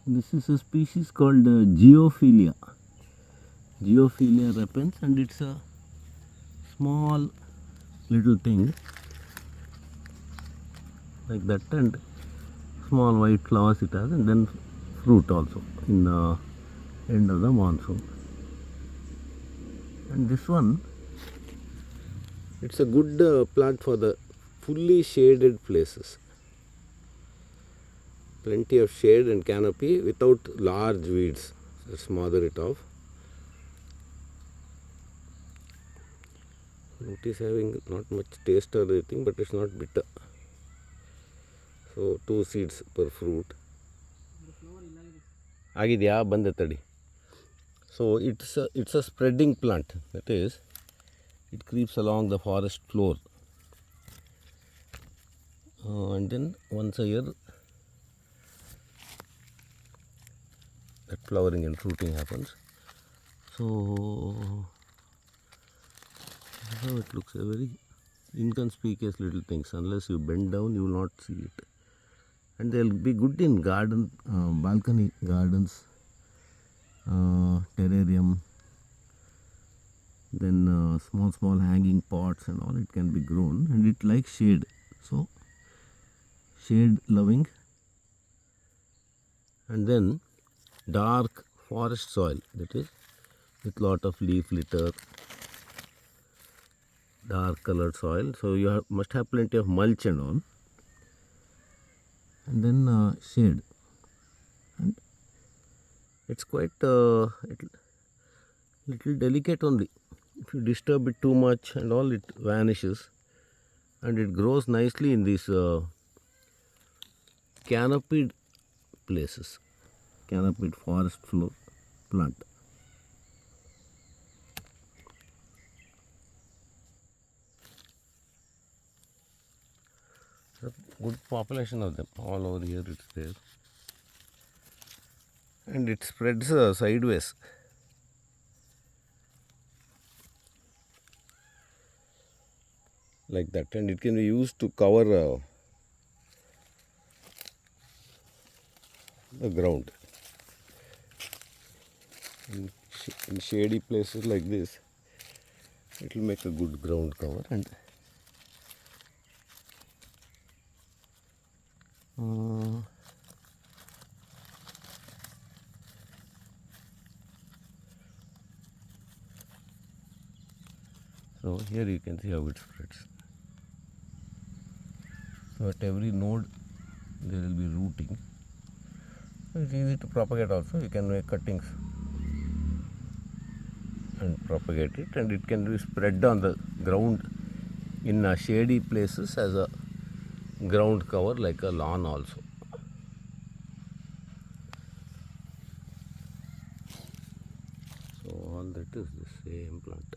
This is a species called Geophilia. Geophilia repens, and it's a small little thing like that, and small white flowers it has, and then fruit also in the end of the monsoon. And this one, it's a good plant for the fully shaded places. Plenty of shade and canopy without large weeds. Let's smother it off. It is having not much taste or anything, but it's not bitter. So 2 seeds per fruit. ಆಗಿದೆಯಾ ಬಂದೆ ತಡಿ. So it's a spreading plant. That is, it creeps along the forest floor, and then once a year that flowering and fruiting happens. So how it looks, a very inconspicuous little things. Unless you bend down, you will not see it. And they'll be good in garden, balcony gardens, terrarium, then small hanging pots and all. It can be grown, and it likes shade. So shade loving, and then dark forest soil, that is with lot of leaf litter, dark colored soil. So you must have plenty of mulch and all, and then shade. And it's quite little delicate only. If you disturb it too much and all, it vanishes, and it grows nicely in these canopied places, canopied forest floor plant. A good population of them all over here. It's there, and it spreads sideways. Like that, and it can be used to cover the ground in shady places like this. It will make a good ground cover, and so here you can see how it spreads. So at every node there will be rooting. So it's easy to propagate also. You can make cuttings and propagate it, and it can be spread on the ground in shady places as a ground cover, like a lawn also. So all that is the same plant.